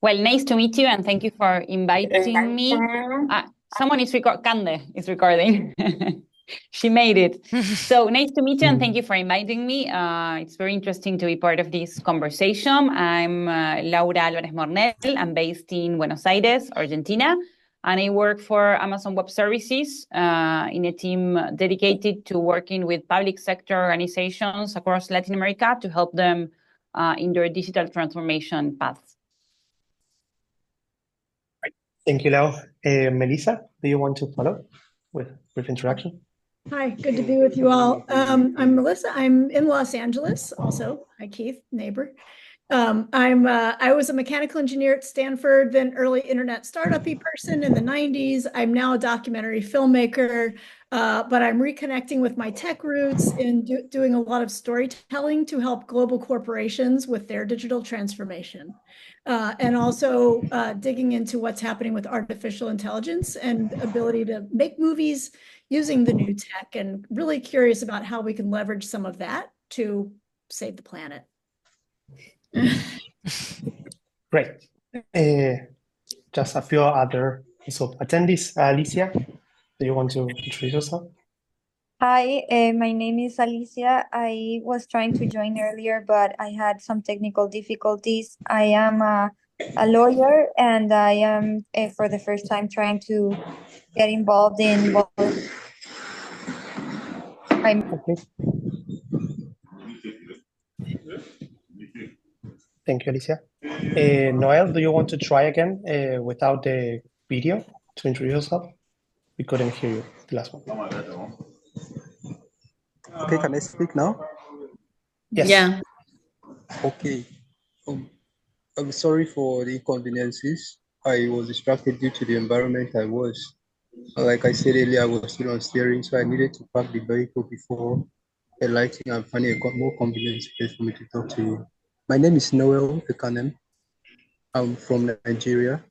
Well, nice to meet you, and thank you for inviting me. Someone is Cande is recording. She made it. So nice to meet you, and thank you for inviting me. It's very interesting to be part of this conversation. I'm Laura Alvarez Mornell. I'm based in Buenos Aires, Argentina, and I work for Amazon Web Services in a team dedicated to working with public sector organizations across Latin America to help them in their digital transformation paths. Thank you, Lau. Melissa, do you want to follow with a brief introduction? Hi, good to be with you all. I'm Melissa. I'm in Los Angeles also. Hi, Keith, neighbor. I was a mechanical engineer at Stanford, then early internet startup-y person in the 90s. I'm now a documentary filmmaker, but I'm reconnecting with my tech roots and doing a lot of storytelling to help global corporations with their digital transformation. And also digging into what's happening with artificial intelligence and ability to make movies using the new tech, and really curious about how we can leverage some of that to save the planet. Great. Just a few other attendees. Alicia, do you want to introduce yourself? Hi, my name is Alicia. I was trying to join earlier, but I had some technical difficulties. I am a lawyer, and I am for the first time trying to get involved in Okay. Thank you, Alicia. Noel, do you want to try again without the video to introduce yourself? We couldn't hear you the last one. Okay, can I speak now? Yes. Yeah. Okay. I'm sorry for the inconveniences. I was distracted due to the environment I was. Like I said earlier, I was still on steering, so I needed to park the vehicle before alighting and finding a more convenient space for me to talk to you. My name is Noel Ekanem. I'm from Nigeria.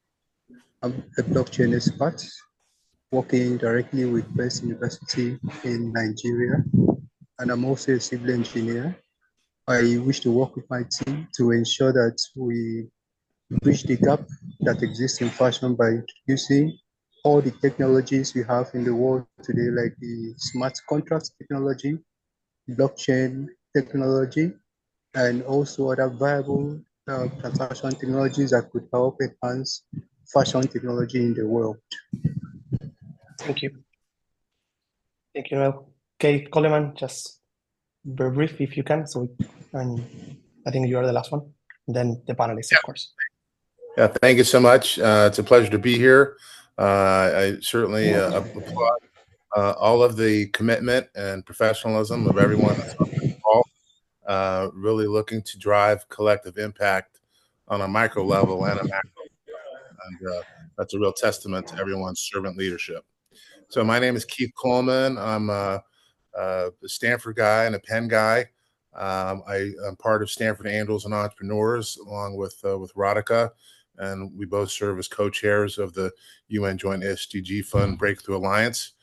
I'm a blockchain expert working directly with Best University in Nigeria, and I'm also a civil engineer. I wish to work with my team to ensure that we bridge the gap that exists in fashion by introducing all the technologies we have in the world today, like the smart contract technology, blockchain technology, and also other viable transaction technologies that could help enhance fashion technology in the world. Thank you. Thank you, Noel. Okay, Coleman, just very brief if you can. And I think you are the last one. And then the panelists, of course. Yeah, thank you so much. It's a pleasure to be here. I certainly applaud all of the commitment and professionalism of everyone that's involved, really looking to drive collective impact on a micro level and a macro level. And that's a real testament to everyone's servant leadership. So my name is Keith Coleman. I'm a Stanford guy and a Penn guy. I'm part of Stanford Angels and Entrepreneurs, along with Radhika, and we both serve as co-chairs of the UN Joint SDG Fund Breakthrough Alliance,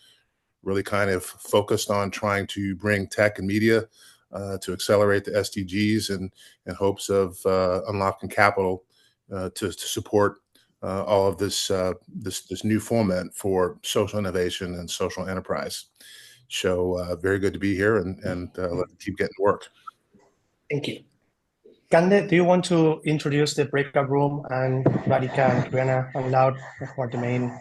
really kind of focused on trying to bring tech and media to accelerate the SDGs in hopes of unlocking capital to support all of this new foment for social innovation and social enterprise. So very good to be here, and let's keep getting to work. Thank you. Cande, do you want to introduce the breakout room, and Radhika and Adriana and Loud, who are the main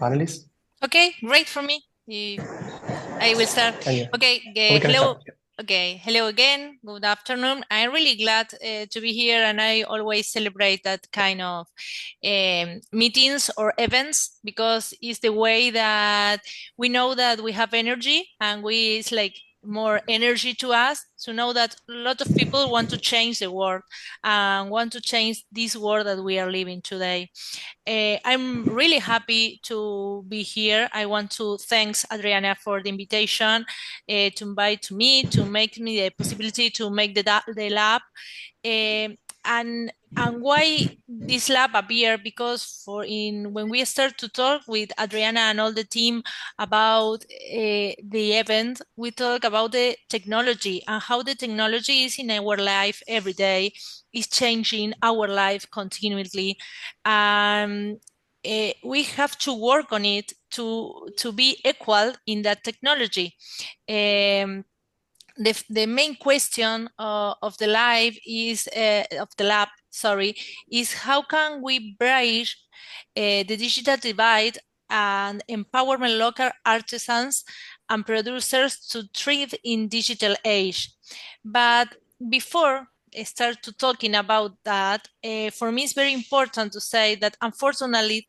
panelists? Okay, great for me. I will start. Okay, hello. Okay, hello again. Good afternoon. I'm really glad to be here, and I always celebrate that kind of meetings or events, because it's the way that we know that we have energy, and it's like more energy to us to know that a lot of people want to change the world and want to change this world that we are living today. I'm really happy to be here. I want to thank Adriana for the invitation to invite me, to make me the possibility to make the lab. And why this lab appeared, because when we start to talk with Adriana and all the team about the event, we talk about the technology and how the technology is in our life every day, is changing our life continuously. We have to work on it to be equal in that technology. The main question of the lab is how can we bridge the digital divide and empowerment local artisans and producers to thrive in digital age. But before I start to talking about that, for me it's very important to say that unfortunately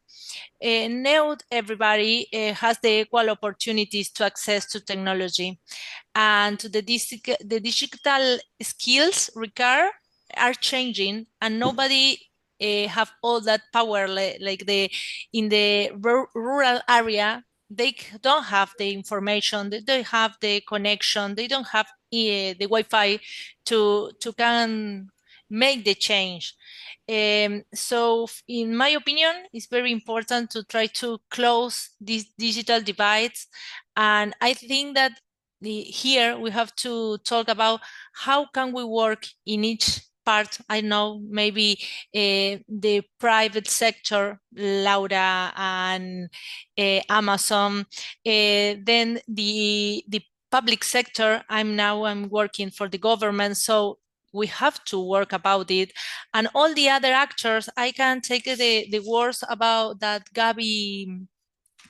not everybody has the equal opportunities to access to technology, and the digital skills required are changing, and nobody have all that power like in the rural area. They don't have the information, they don't have the connection, they don't have the Wi-Fi to can make the change. So in my opinion, it's very important to try to close these digital divides. And I think that here we have to talk about how can we work in each part. I know maybe the private sector, Laura, and Amazon, then the public sector. I'm working for the government, so we have to work about it. And all the other actors, I can take the words about that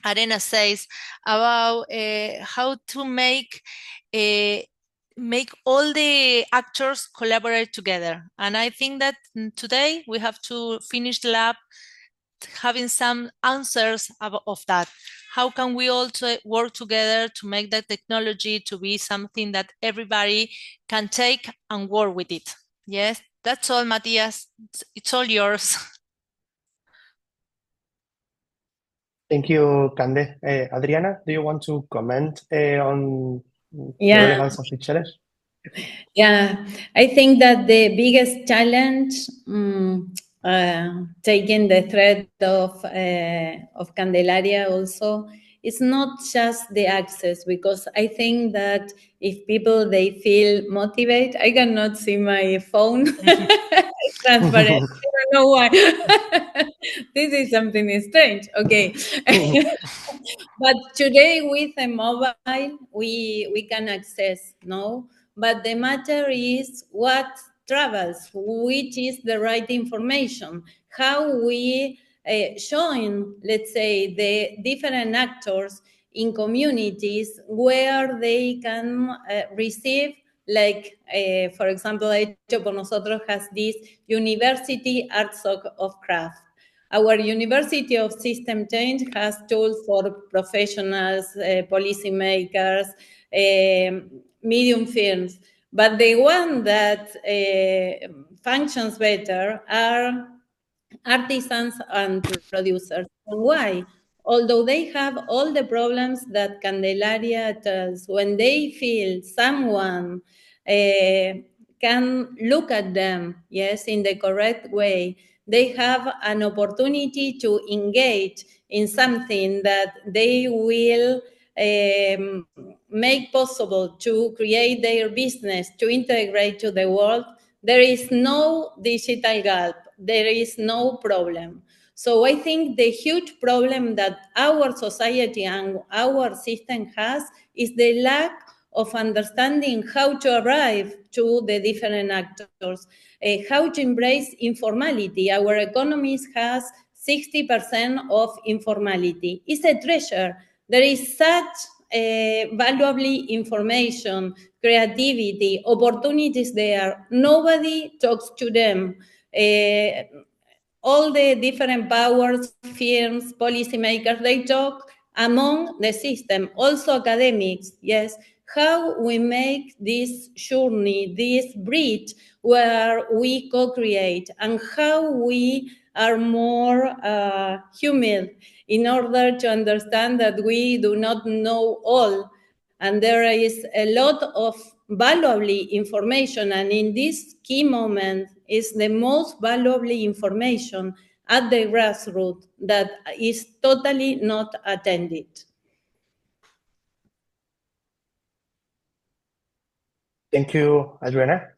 Adriana says about how to make all the actors collaborate together. And I think that today we have to finish the lab having some answers of that. How can we all work together to make that technology to be something that everybody can take and work with it? Yes, that's all, Matthias. It's all yours. Thank you, Cande. Adriana, do you want to comment on the Yeah. relevance of each challenge? Yeah, I think that the biggest challenge, taking the thread of Candelaria also, is not just the access, because I think that if people, they feel motivated, I cannot see my phone. It's transparent. I don't know why. This is something strange. Okay. But today with a mobile, we can access, no? But the matter is what travels, which is the right information, how we showing, let's say, the different actors in communities where they can receive, like, for example, Hecho por Nosotros has this University Arts of Craft. Our University of System Change has tools for professionals, policymakers, medium firms. But the one that functions better are artisans and producers. And why? Although they have all the problems that Candelaria tells, when they feel someone can look at them, yes, in the correct way, they have an opportunity to engage in something that they will make possible to create their business, to integrate to the world. There is no digital gap. There is no problem. So I think the huge problem that our society and our system has is the lack of understanding how to arrive to the different actors, how to embrace informality. Our economies has 60% of informality. It's a treasure. There is such valuable information, creativity, opportunities there. Nobody talks to them. All the different powers, firms, policymakers, they talk among the system, also academics, yes. How we make this journey, this bridge where we co-create, and how we are more humble in order to understand that we do not know all. And there is a lot of valuable information, and in this key moment is the most valuable information at the grassroots that is totally not attended. Thank you, Adriana.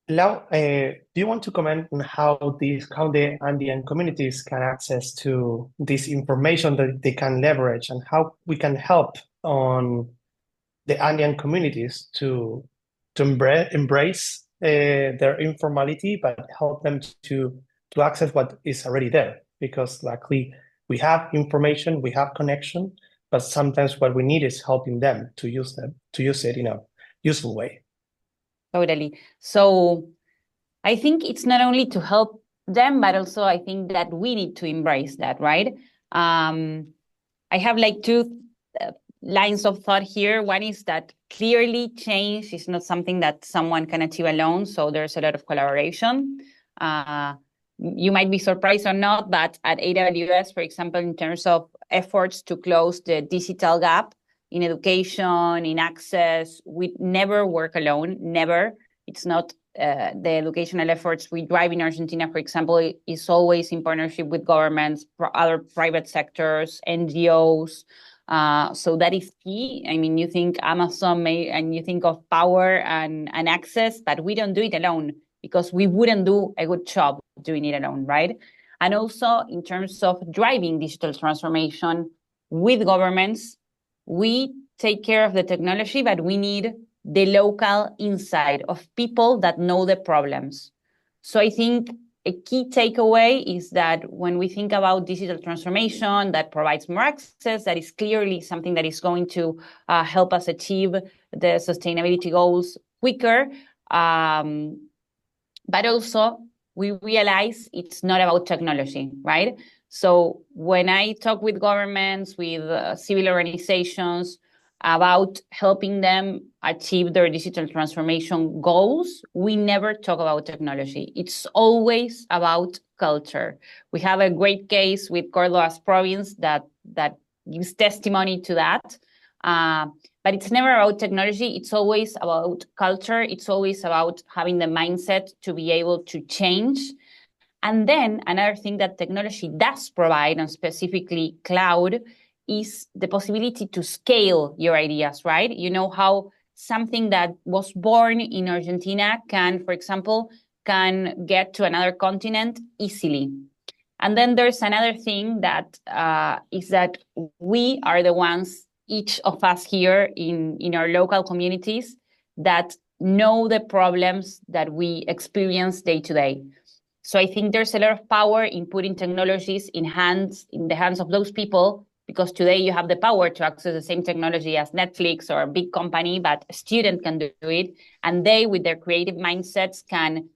Lau, do you want to comment on how the Andean communities can access to this information that they can leverage, and how we can help on the Andean communities to embrace their informality, but help them to access what is already there? Because luckily we have information, we have connection, but sometimes what we need is helping them to use it in a useful way. Totally. So I think it's not only to help them, but also I think that we need to embrace that, right? I have like two lines of thought here. One is that clearly change is not something that someone can achieve alone. So there's a lot of collaboration. You might be surprised or not, but at AWS, for example, in terms of efforts to close the digital gap in education, in access, we never work alone, never. It's not the educational efforts we drive in Argentina, for example, is always in partnership with governments, other private sectors, NGOs. So that is key. I mean, you think Amazon and you think of power and access, but we don't do it alone because we wouldn't do a good job doing it alone, right? And also in terms of driving digital transformation with governments, we take care of the technology, but we need the local insight of people that know the problems. So I think a key takeaway is that when we think about digital transformation that provides more access, that is clearly something that is going to help us achieve the sustainability goals quicker. But also we realize it's not about technology, right? So when I talk with governments, with civil organizations about helping them achieve their digital transformation goals, we never talk about technology. It's always about culture. We have a great case with Cordoba's province that gives testimony to that. But it's never about technology. It's always about culture. It's always about having the mindset to be able to change. And then another thing that technology does provide, and specifically cloud, is the possibility to scale your ideas, right? You know how something that was born in Argentina can, for example, can get to another continent easily. And then there's another thing that is that we are the ones, each of us here in our local communities, that know the problems that we experience day to day. So I think there's a lot of power in putting technologies in the hands of those people, because today you have the power to access the same technology as Netflix or a big company, but a student can do it. And they, with their creative mindsets, can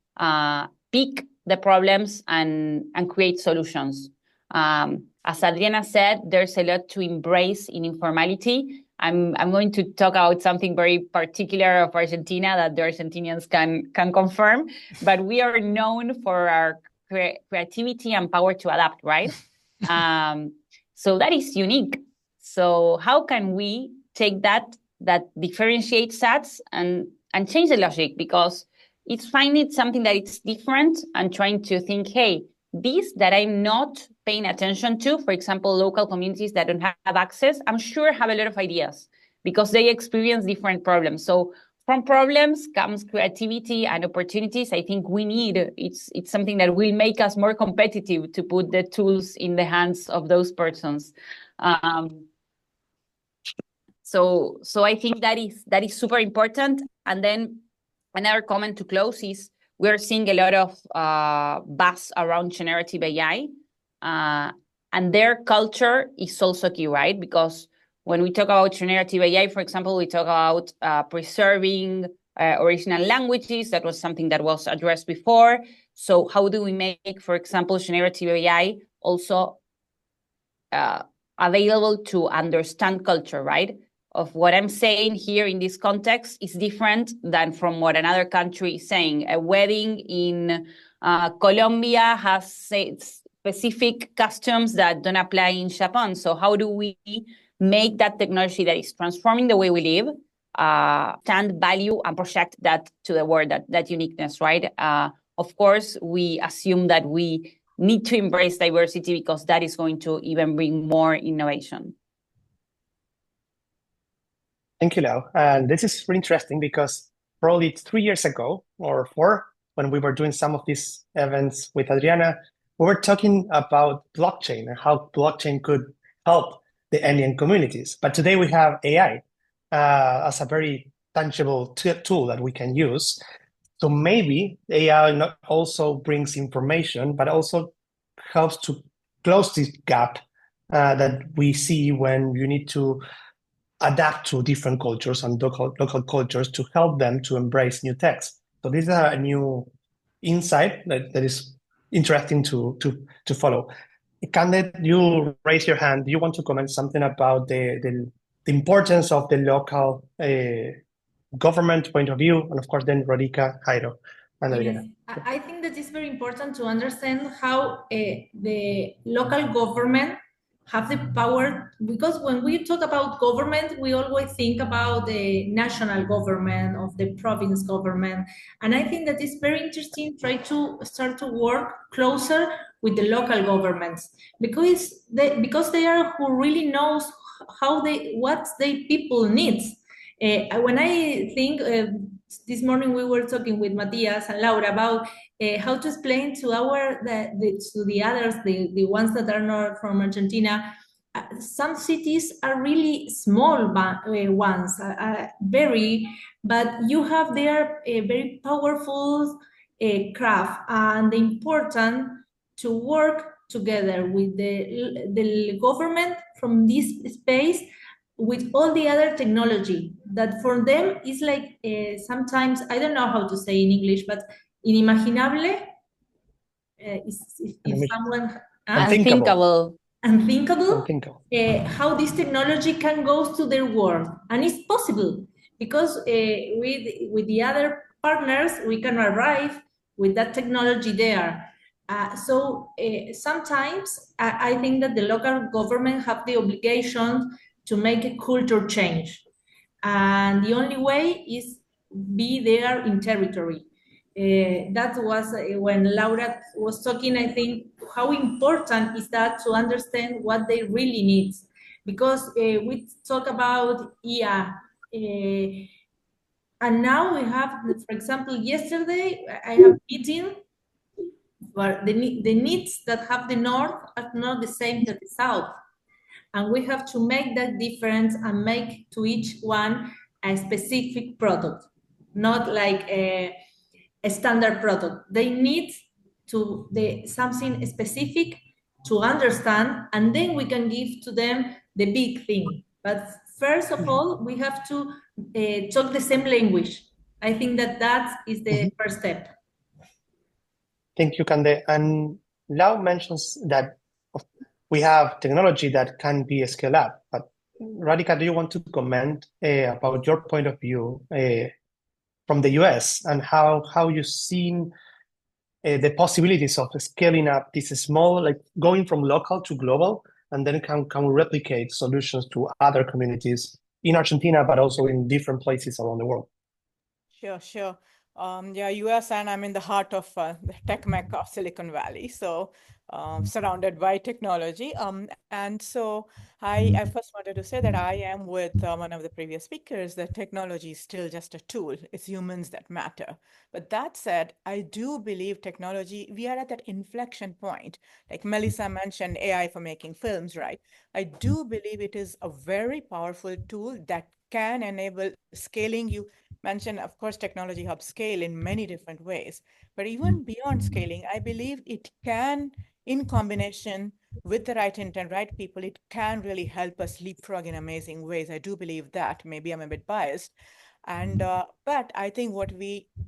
pick the problems and create solutions. As Adriana said, there's a lot to embrace in informality. I'm going to talk about something very particular of Argentina that the Argentinians can confirm, but we are known for our creativity and power to adapt, right? So that is unique. So how can we take that differentiates us and change the logic? Because it's finding something that it's different and trying to think, hey, this that I'm not paying attention to, for example, local communities that don't have access, I'm sure have a lot of ideas because they experience different problems. So from problems comes creativity and opportunities. I think we need, it's something that will make us more competitive to put the tools in the hands of those persons. So I think that is super important. And then another comment to close is we're seeing a lot of buzz around generative AI, and their culture is also key, right? Because when we talk about generative AI, for example, we talk about preserving original languages. That was something that was addressed before. So how do we make, for example, generative AI also available to understand culture, right? Of what I'm saying here in this context is different than from what another country is saying. A wedding in Colombia has specific customs that don't apply in Japan. So how do we make that technology that is transforming the way we live, stand, value, and project that to the world, that uniqueness, right? Of course, we assume that we need to embrace diversity because that is going to even bring more innovation. Thank you, Lau. And this is really interesting because probably 3 years ago or 4, when we were doing some of these events with Adriana, we were talking about blockchain and how blockchain could help the Andean communities. But today we have AI as a very tangible tool that we can use. So maybe AI not also brings information, but also helps to close this gap that we see when you need to adapt to different cultures and local cultures to help them to embrace new texts. So this is a new insight that is interesting to follow. Cande, you raise your hand. Do you want to comment something about the importance of the local government point of view? And of course, then Radhika, Jairo, and Adriana. Yes, I think that it's very important to understand how the local government have the power, because when we talk about government, we always think about the national government, of the province government. And I think that it's very interesting try to start to work closer with the local governments, because they are who really knows what the people needs. When I think this morning we were talking with Matias and Laura about how to explain to the others, the ones that are not from Argentina. Some cities are really small ones, but you have their very powerful craft, and the important to work together with the government from this space with all the other technology that for them is like sometimes, I don't know how to say in English, but inimaginable. If someone unthinkable. How this technology can go to their world, and it's possible because with the other partners we can arrive with that technology there. So sometimes I think that the local government have the obligation to make a culture change, and the only way is be there in territory. That was when Laura was talking, I think, how important is that to understand what they really need. Because we talk about IA, and now we have, for example, yesterday I have meeting where the needs that have the north are not the same that the south. And we have to make that difference and make to each one a specific product, not like a standard product. They need something specific to understand, and then we can give to them the big thing. But first of all, we have to talk the same language. I think that is the first step. Thank you, Cande. And Lau mentions that we have technology that can be scaled up. But Radhika, do you want to comment about your point of view from the US and how you've seen the possibilities of scaling up this small, like going from local to global, and then can we replicate solutions to other communities in Argentina, but also in different places around the world? Sure. Yeah, US, and I'm in the heart of the tech mecca of Silicon Valley, so surrounded by technology. And so I first wanted to say that I am with one of the previous speakers, that technology is still just a tool. It's humans that matter. But that said, I do believe technology, we are at that inflection point. Like Melissa mentioned AI for making films, right? I do believe it is a very powerful tool that can enable scaling. You mentioned, of course, technology helps scale in many different ways. But even beyond scaling, I believe it can, in combination with the right intent, right people, it can really help us leapfrog in amazing ways. I do believe that. Maybe I'm a bit biased. And but I think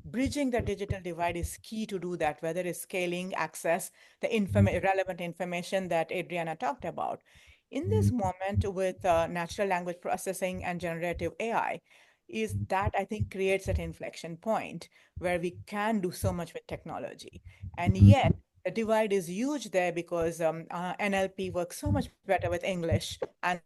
bridging the digital divide is key to do that, whether it's scaling, access, the relevant information that Adriana talked about. In this moment with natural language processing and generative AI, is that I think creates that inflection point where we can do so much with technology. And yet the divide is huge there because NLP works so much better with English and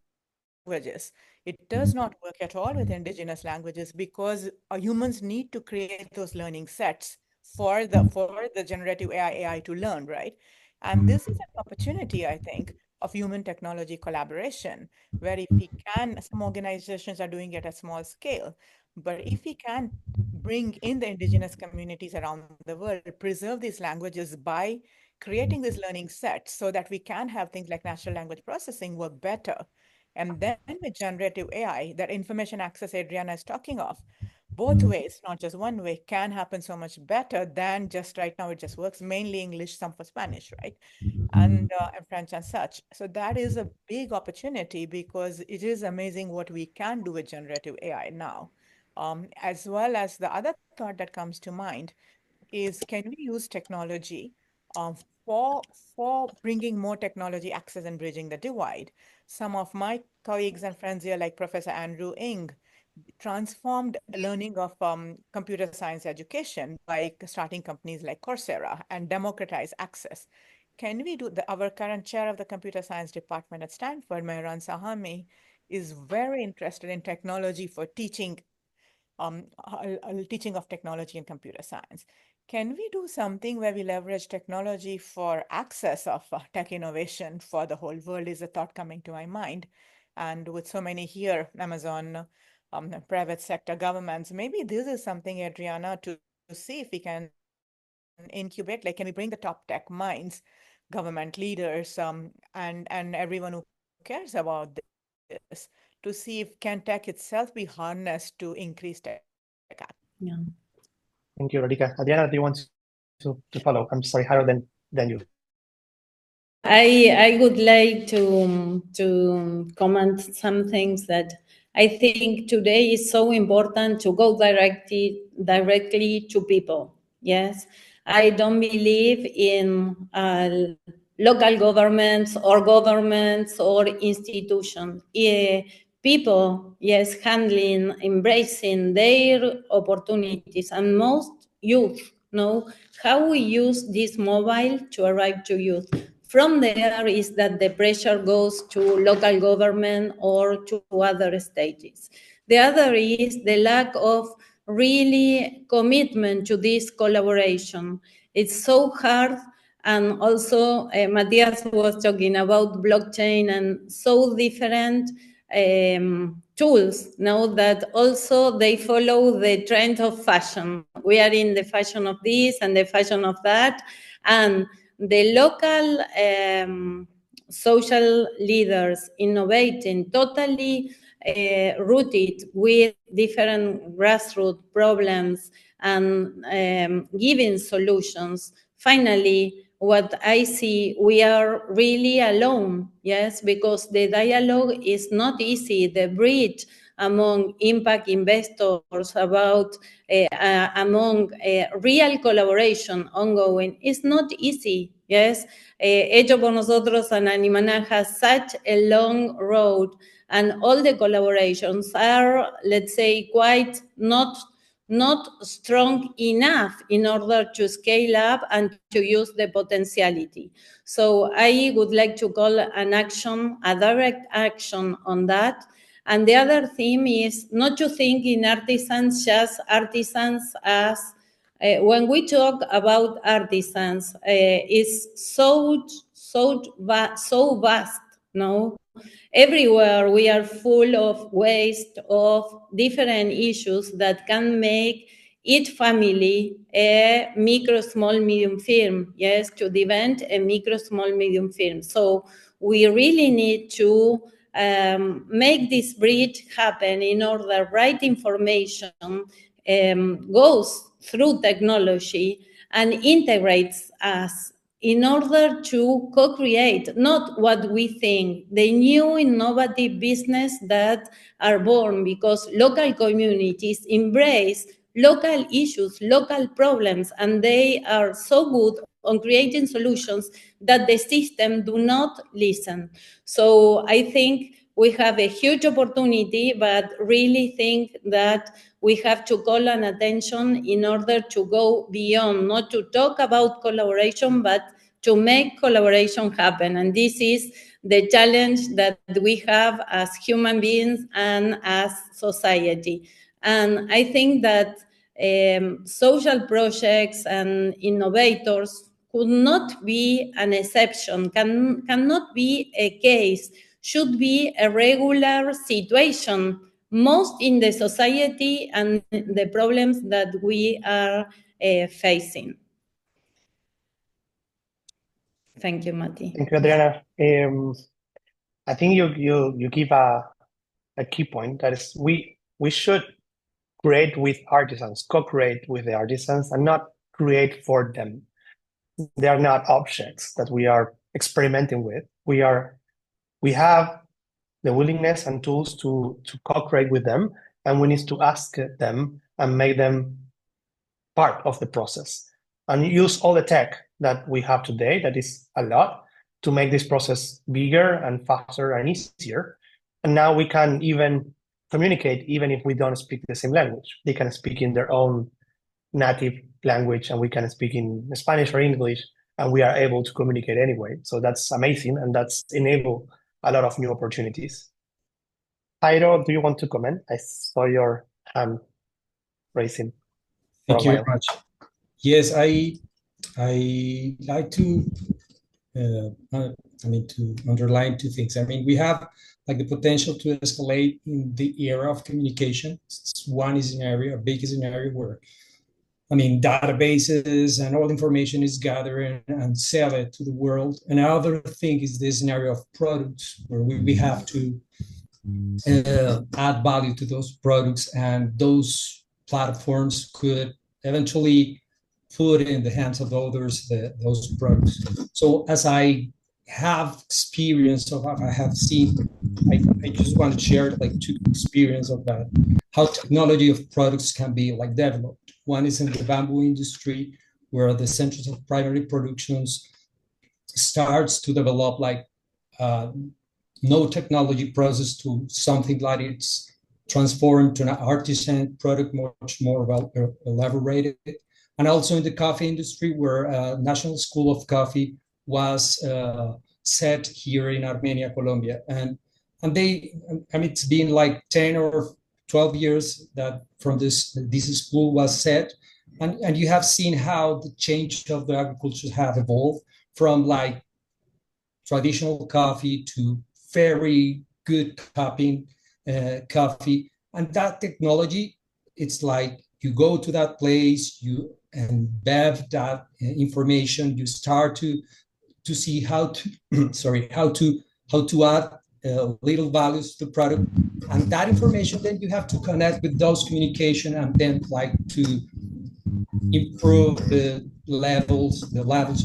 languages. It does not work at all with indigenous languages because humans need to create those learning sets for the generative AI to learn, right? And this is an opportunity, I think, of human technology collaboration, where if we can, some organizations are doing it at small scale, But if we can bring in the indigenous communities around the world, preserve these languages by creating these learning sets so that we can have things like natural language processing work better. And then with generative AI, that information access Adriana is talking of, both ways, not just one way, can happen so much better than just right now. It just works mainly English, some for Spanish, right? And French and such. So that is a big opportunity because it is amazing what we can do with generative AI now. As well as the other thought that comes to mind is, can we use technology um, for bringing more technology access and bridging the divide? Some of my colleagues and friends here, like Professor Andrew Ng, transformed learning of computer science education by starting companies like Coursera and democratize access. Can we do our current chair of the computer science department at Stanford, Mehran Sahami, is very interested in technology for teaching teaching of technology and computer science. Can we do something where we leverage technology for access of tech innovation for the whole world is a thought coming to my mind. And with so many here, Amazon, private sector governments, maybe this is something, Adriana, to see if we can incubate, like can we bring the top tech minds, government leaders, and everyone who cares about this to see if can tech itself be harnessed to increase tech. Yeah. Thank you, Radhika. Adriana, do you want to follow? I'm sorry, higher than you. I would like to comment some things that I think today is so important to go directly to people. Yes, I don't believe in local governments or institutions. People, yes, handling, embracing their opportunities, and most youth know how we use this mobile to arrive to youth. From there is that the pressure goes to local government or to other stages. The other is the lack of really commitment to this collaboration. It's so hard. And also, Matthias was talking about blockchain and so different tools now that also they follow the trend of fashion. We are in the fashion of this and the fashion of that. And the local social leaders innovating totally rooted with different grassroots problems and giving solutions. Finally, what I see, we are really alone, yes, because the dialogue is not easy. The bridge among impact investors about among real collaboration ongoing is not easy, yes. Hecho por Nosotros and Animana has such a long road, and all the collaborations are, let's say, quite not strong enough in order to scale up and to use the potentiality. So I would like to call an action, a direct action on that. And the other theme is not to think in artisans, just artisans as, when we talk about artisans, it's so vast, no? Everywhere we are full of waste, of different issues that can make each family a micro, small, medium firm, yes, to invent a micro, small, medium firm. So we really need to make this bridge happen in order right information goes through technology and integrates us in order to co-create, not what we think, the new innovative business that are born because local communities embrace local issues, local problems, and they are so good on creating solutions that the system do not listen. So I think we have a huge opportunity, but really think that we have to call an attention in order to go beyond, not to talk about collaboration, but to make collaboration happen. And this is the challenge that we have as human beings and as society. And I think that social projects and innovators could not be an exception, cannot be a case, should be a regular situation most in the society and the problems that we are facing. Thank you, Mati. Thank you, Adriana. I think you give a key point, that is we should create with artisans, co-create with the artisans, and not create for them. They are not objects that we are experimenting with. We have the willingness and tools to co-create with them, and we need to ask them and make them part of the process, and use all the tech that we have today, that is a lot, to make this process bigger and faster and easier. And now we can even communicate even if we don't speak the same language. They can speak in their own native language, and we can speak in Spanish or English, and we are able to communicate anyway. So that's amazing, and that's enabled a lot of new opportunities. Jairo, do you want to comment? I saw your hand raising. Thank you very much. Yes, I like to to underline two things. I mean, we have like the potential to escalate in the era of communication. One is an area, a big is an area where, I mean, databases and all information is gathered and sell it to the world. Another thing is this scenario of products where we have to add value to those products, and those platforms could eventually put in the hands of others those products. So as I have experience of what I have seen, I just want to share like two experience of that, how technology of products can be like developed. One is in the bamboo industry, where the centers of primary productions starts to develop like no technology process to something like it's transformed to an artisan product, much more elaborated. And also in the coffee industry, where National School of Coffee was set here in Armenia, Colombia. And it's been like 10 or 12 years that from this school was set. And you have seen how the change of the agriculture have evolved from like traditional coffee to very good coffee. And that technology, it's like you go to that place, you embed that information, you start to see how to add little values to the product, and that information then you have to connect with those communication, and then like to improve the levels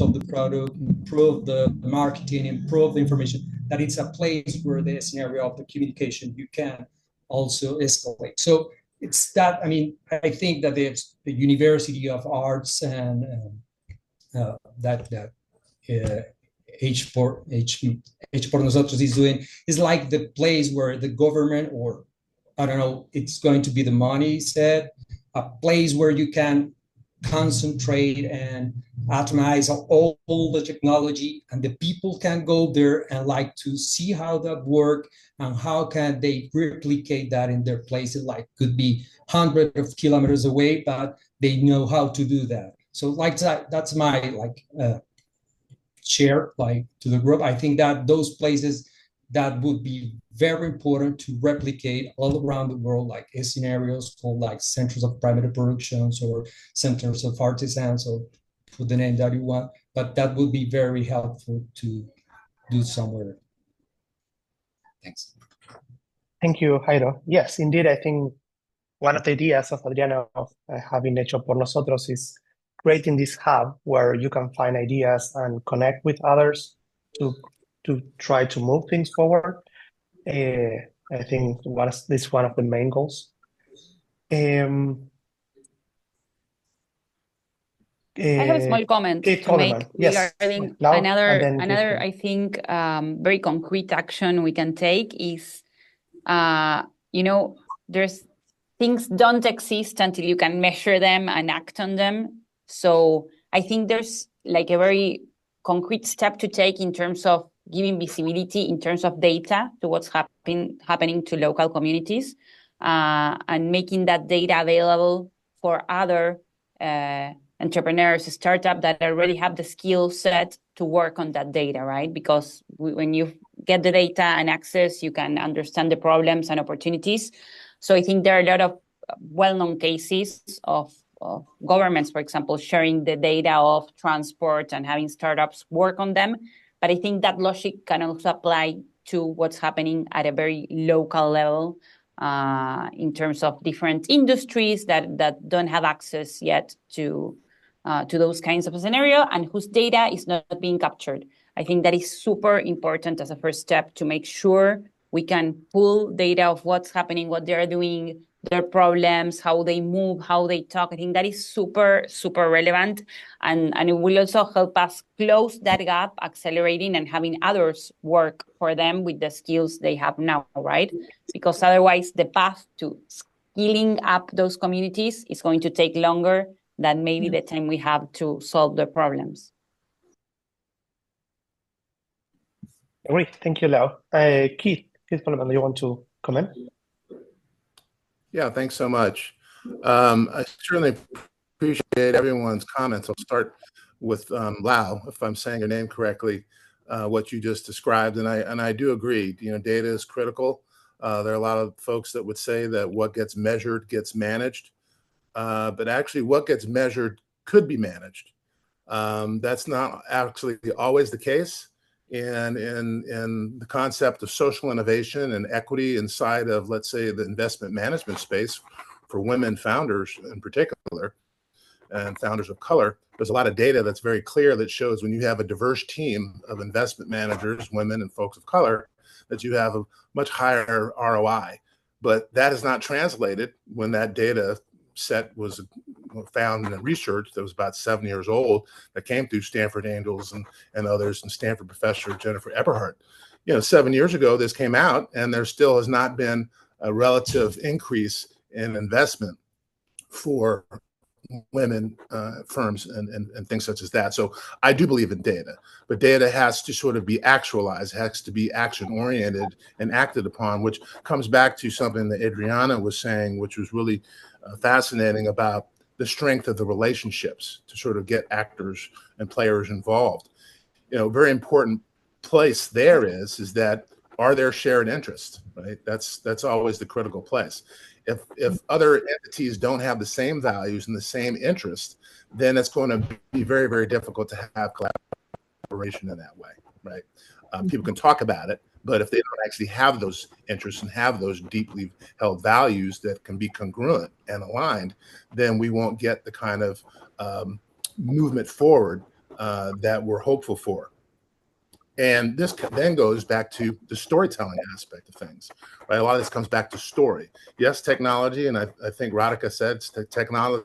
of the product, improve the marketing, improve the information, that it's a place where the scenario of the communication you can also escalate. So it's that, I mean, I think that the University of Arts and that H por Nosotros is doing is like the place where the government, or I don't know, it's going to be the money said, a place where you can concentrate and atomize all the technology, and the people can go there and like to see how that work and how can they replicate that in their places, like could be hundreds of kilometers away, but they know how to do that. So like that's my like share like to the group. I think that those places that would be very important to replicate all around the world, like scenarios called like centers of primary productions or centers of artisans, or put the name that you want, but that would be very helpful to do somewhere. Thanks. Thank you, Jairo. Yes, indeed, I think one of the ideas of Adriana of having Hecho por Nosotros is creating this hub where you can find ideas and connect with others to try to move things forward. I think this is one of the main goals. I have a small comment to make regarding another I think very concrete action we can take is, there's things don't exist until you can measure them and act on them. So I think there's like a very concrete step to take in terms of giving visibility in terms of data to what's happening to local communities, and making that data available for other entrepreneurs, startups that already have the skill set to work on that data, right? Because when you get the data and access, you can understand the problems and opportunities. So I think there are a lot of well-known cases of governments, for example, sharing the data of transport and having startups work on them. But I think that logic can also apply to what's happening at a very local level in terms of different industries that don't have access yet to those kinds of a scenario and whose data is not being captured. I think that is super important as a first step to make sure we can pull data of what's happening, what they're doing, their problems, how they move, how they talk. I think that is super, super relevant. And it will also help us close that gap, accelerating and having others work for them with the skills they have now, right? Because otherwise the path to skilling up those communities is going to take longer than maybe the time we have to solve the problems. Great, thank you, Lau. Keith Coleman, do you want to comment? Yeah, thanks so much. I certainly appreciate everyone's comments. I'll start with Lau, if I'm saying your name correctly, what you just described, and I do agree. You know, data is critical. There are a lot of folks that would say that what gets measured gets managed, but actually, what gets measured could be managed. That's not actually always the case. And in the concept of social innovation and equity inside of, let's say, the investment management space for women founders in particular, and founders of color, there's a lot of data that's very clear that shows when you have a diverse team of investment managers, women and folks of color, that you have a much higher ROI. But that is not translated when that data set was found in research that was about 7 years old that came through Stanford Angels and others, and Stanford professor Jennifer Eberhardt. You know, 7 years ago, this came out, and there still has not been a relative increase in investment for women firms and things such as that. So I do believe in data, but data has to sort of be actualized, has to be action oriented and acted upon, which comes back to something that Adriana was saying, which was really fascinating about the strength of the relationships to sort of get actors and players involved. You know, very important place there is that are there shared interests, right? That's always the critical place. If other entities don't have the same values and the same interests, then it's going to be very, very difficult to have collaboration in that way, right? People can talk about it, but if they don't actually have those interests and have those deeply held values that can be congruent and aligned, then we won't get the kind of movement forward that we're hopeful for. And this then goes back to the storytelling aspect of things, right? A lot of this comes back to story. Yes, technology, and I think Radhika said technology,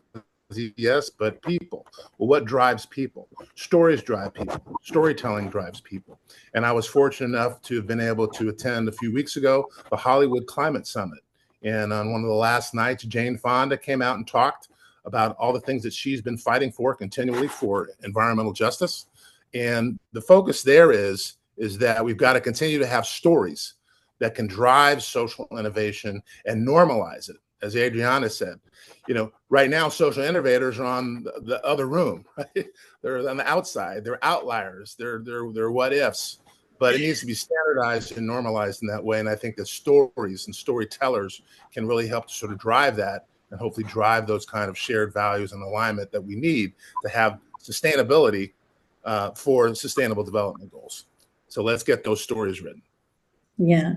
yes, but people. Well, what drives people? Stories drive people. Storytelling drives people. And I was fortunate enough to have been able to attend a few weeks ago the Hollywood Climate Summit. And on one of the last nights, Jane Fonda came out and talked about all the things that she's been fighting for continually for environmental justice. And the focus there is that we've got to continue to have stories that can drive social innovation and normalize it. As Adriana said, you know, right now social innovators are on the other room, right? They're on the outside. They're outliers. They're what ifs. But it needs to be standardized and normalized in that way. And I think that stories and storytellers can really help to sort of drive that and hopefully drive those kind of shared values and alignment that we need to have sustainability for sustainable development goals. So let's get those stories written. Yeah.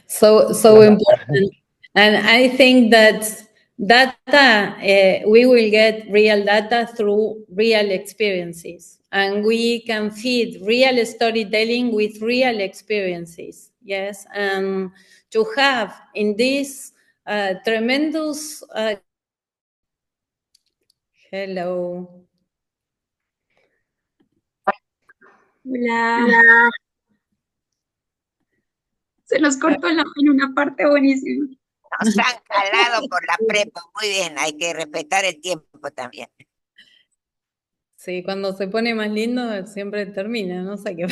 so important. And I think that data, we will get real data through real experiences. And we can feed real storytelling with real experiences. Yes. And to have in this tremendous... hello. Hola. Se nos cortó en una parte buenísima. Nos han jalado por la prepa. Muy bien, hay que respetar el tiempo también. Sí, cuando se pone más lindo siempre termina, no sé qué.